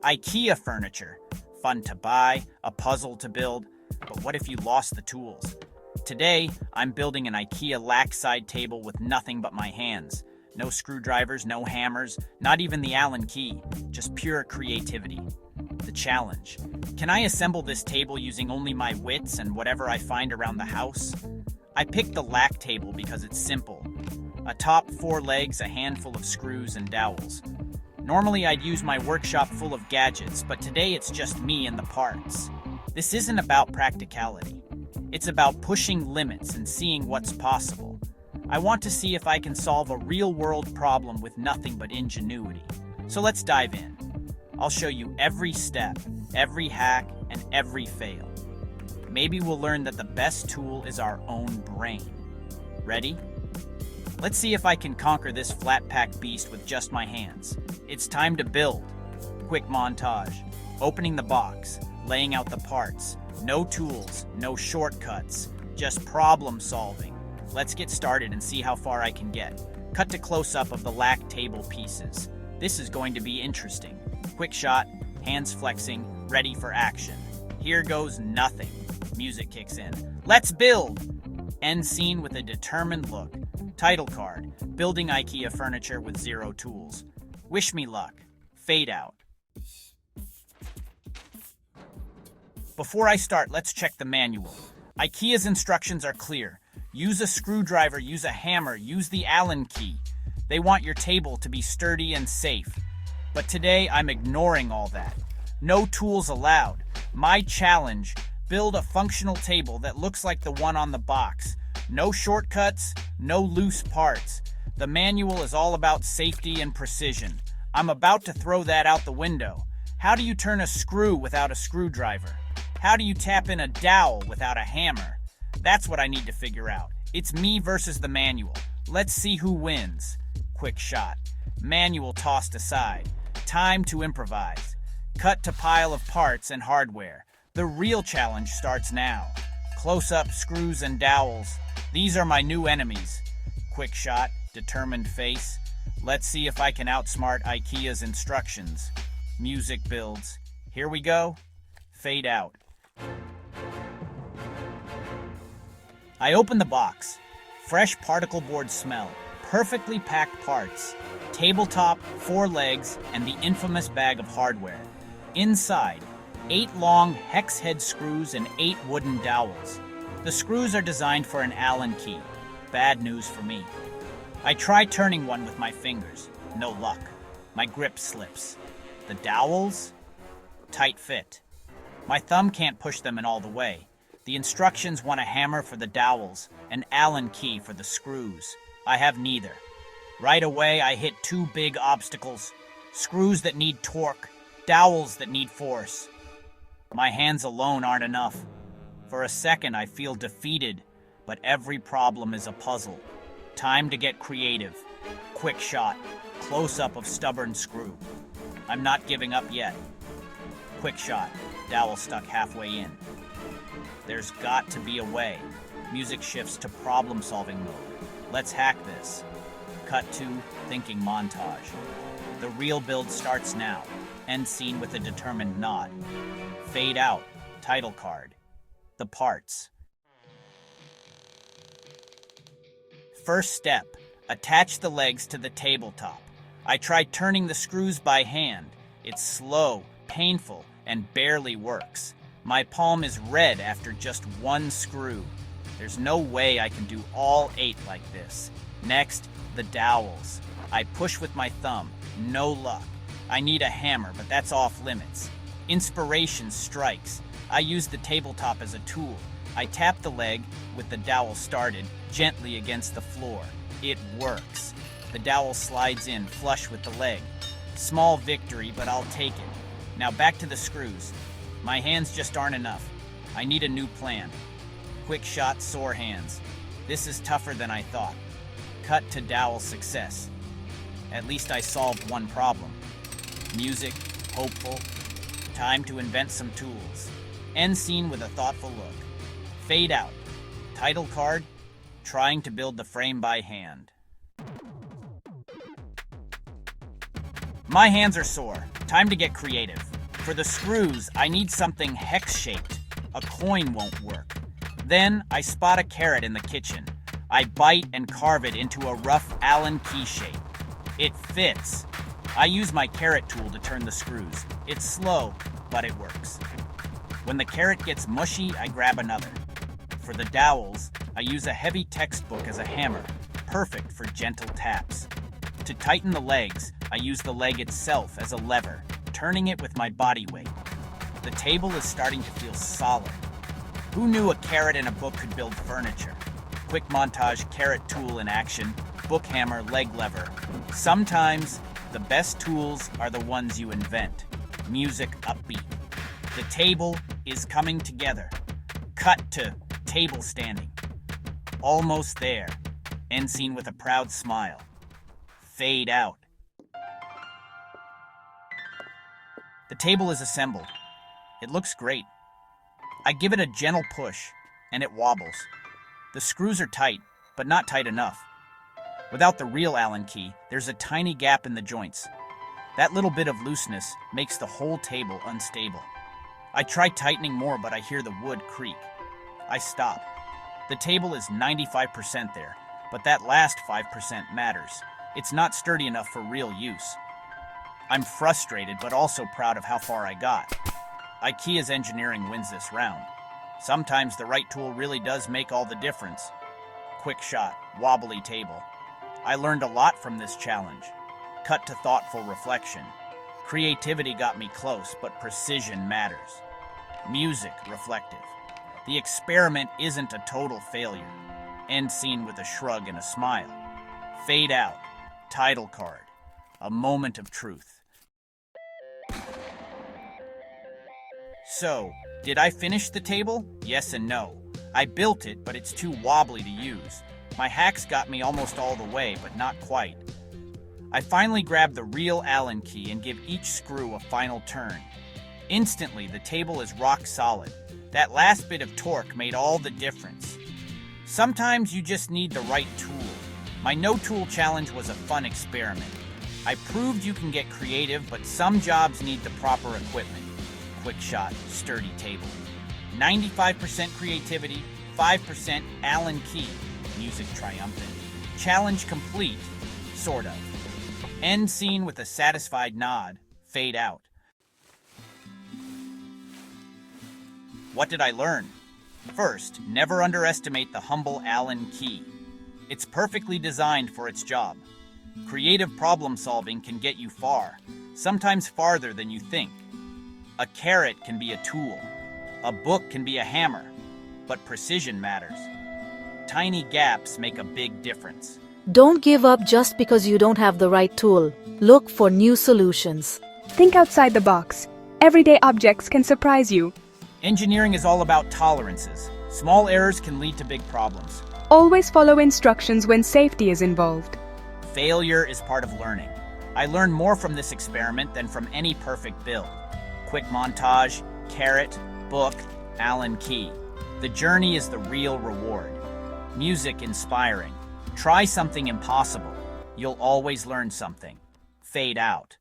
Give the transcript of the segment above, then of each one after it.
IKEA furniture. Fun to buy, a puzzle to build, but what if you lost the tools? Today, I'm building an IKEA lac-side table with nothing but my hands. No screwdrivers, no hammers, not even the Allen key, just pure creativity. The challenge. Can I assemble this table using only my wits and whatever I find around the house? I picked the lac table because it's simple. A top, 4 legs, a handful of screws and dowels. Normally I'd use my workshop full of gadgets, but today it's just me and the parts. This isn't about practicality. It's about pushing limits and seeing what's possible. I want to see if I can solve a real-world problem with nothing but ingenuity. So let's dive in. I'll show you every step, every hack, and every fail. Maybe we'll learn that the best tool is our own brain. Ready? Let's see if I can conquer this flat-pack beast with just my hands. It's time to build. Quick montage. Opening the box, laying out the parts. No tools, no shortcuts, just problem solving. Let's get started and see how far I can get. Cut to close-up of the lac table pieces. This is going to be interesting. Quick shot, hands flexing, ready for action. Here goes nothing. Music kicks in. Let's build! End scene with a determined look. Title card, building IKEA furniture with 0 tools. Wish me luck. Fade out. Before I start, let's check the manual. IKEA's instructions are clear. Use a screwdriver, use a hammer, use the Allen key. They want your table to be sturdy and safe. But today, I'm ignoring all that. No tools allowed. My challenge, build a functional table that looks like the one on the box. No shortcuts, no loose parts. The manual is all about safety and precision. I'm about to throw that out the window. How do you turn a screw without a screwdriver? How do you tap in a dowel without a hammer? That's what I need to figure out. It's me versus the manual. Let's see who wins. Quick shot. Manual tossed aside. Time to improvise. Cut to pile of parts and hardware. The real challenge starts now. Close-up screws and dowels. These are my new enemies. Quick shot, determined face. Let's see if I can outsmart IKEA's instructions. Music builds. Here we go. Fade out. I open the box. Fresh particle board smell. Perfectly packed parts. Tabletop, 4 legs, and the infamous bag of hardware. Inside, 8 long hex head screws and 8 wooden dowels. The screws are designed for an Allen key. Bad news for me. I try turning one with my fingers. No luck. My grip slips. The dowels? Tight fit. My thumb can't push them in all the way. The instructions want a hammer for the dowels, an Allen key for the screws. I have neither. Right away, I hit 2 big obstacles. Screws that need torque, dowels that need force. My hands alone aren't enough. For a second, I feel defeated, but every problem is a puzzle. Time to get creative. Quick shot, close-up of stubborn screw. I'm not giving up yet. Quick shot, dowel stuck halfway in. There's got to be a way. Music shifts to problem-solving mode. Let's hack this. Cut to thinking montage. The real build starts now. End scene with a determined nod. Fade out. Title card. The parts. First step. Attach the legs to the tabletop. I tried turning the screws by hand. It's slow, painful, and barely works. My palm is red after just 1 screw. There's no way I can do all 8 like this. Next, the dowels. I push with my thumb. No luck. I need a hammer, but that's off limits. Inspiration strikes. I use the tabletop as a tool. I tap the leg, with the dowel started, gently against the floor. It works. The dowel slides in, flush with the leg. Small victory, but I'll take it. Now back to the screws. My hands just aren't enough. I need a new plan. Quick shot, sore hands. This is tougher than I thought. Cut to dowel success. At least I solved one problem. Music, hopeful. Time to invent some tools. End scene with a thoughtful look. Fade out. Title card, trying to build the frame by hand. My hands are sore. Time to get creative. For the screws, I need something hex-shaped. A coin won't work. Then, I spot a carrot in the kitchen. I bite and carve it into a rough Allen key shape. It fits. I use my carrot tool to turn the screws. It's slow, but it works. When the carrot gets mushy, I grab another. For the dowels, I use a heavy textbook as a hammer, perfect for gentle taps. To tighten the legs, I use the leg itself as a lever, turning it with my body weight. The table is starting to feel solid. Who knew a carrot and a book could build furniture? Quick montage, carrot tool in action, book hammer, leg lever. Sometimes, the best tools are the ones you invent. Music upbeat. The table is coming together. Cut to table standing. Almost there. End scene with a proud smile. Fade out. The table is assembled. It looks great. I give it a gentle push, and it wobbles. The screws are tight, but not tight enough. Without the real Allen key, there's a tiny gap in the joints. That little bit of looseness makes the whole table unstable. I try tightening more, but I hear the wood creak. I stop. The table is 95% there, but that last 5% matters. It's not sturdy enough for real use. I'm frustrated, but also proud of how far I got. IKEA's engineering wins this round. Sometimes the right tool really does make all the difference. Quick shot, wobbly table. I learned a lot from this challenge. Cut to thoughtful reflection. Creativity got me close, but precision matters. Music, reflective. The experiment isn't a total failure. End scene with a shrug and a smile. Fade out. Title card. A moment of truth. So, did I finish the table? Yes and no. I built it, but it's too wobbly to use. My hacks got me almost all the way, but not quite. I finally grab the real Allen key and give each screw a final turn. Instantly, the table is rock solid. That last bit of torque made all the difference. Sometimes you just need the right tool. My no-tool challenge was a fun experiment. I proved you can get creative, but some jobs need the proper equipment. Quick shot, sturdy table. 95% creativity, 5% Allen key. Music triumphant. Challenge complete, sort of. End scene with a satisfied nod. Fade out. What did I learn? First, never underestimate the humble Allen key. It's perfectly designed for its job. Creative problem solving can get you far, sometimes farther than you think. A carrot can be a tool. A book can be a hammer. But precision matters. Tiny gaps make a big difference. Don't give up just because you don't have the right tool. Look for new solutions. Think outside the box. Everyday objects can surprise you. Engineering is all about tolerances. Small errors can lead to big problems. Always follow instructions when safety is involved. Failure is part of learning. I learned more from this experiment than from any perfect build. Quick montage, carrot, book, Allen key. The journey is the real reward. Music inspiring. Try something impossible. You'll always learn something. Fade out.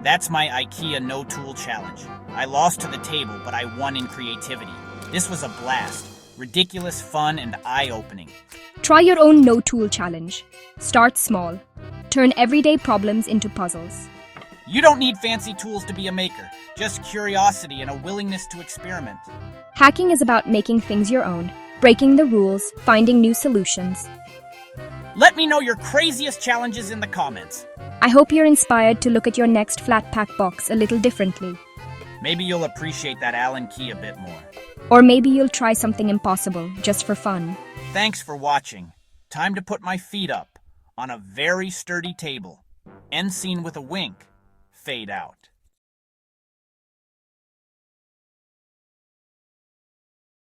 That's my IKEA no-tool challenge. I lost to the table, but I won in creativity. This was a blast. Ridiculous, fun, and eye-opening. Try your own no-tool challenge. Start small. Turn everyday problems into puzzles. You don't need fancy tools to be a maker. Just curiosity and a willingness to experiment. Hacking is about making things your own, breaking the rules, finding new solutions. Let me know your craziest challenges in the comments. I hope you're inspired to look at your next flat pack box a little differently. Maybe you'll appreciate that Allen key a bit more. Or maybe you'll try something impossible just for fun. Thanks for watching. Time to put my feet up on a very sturdy table. End scene with a wink. Fade out.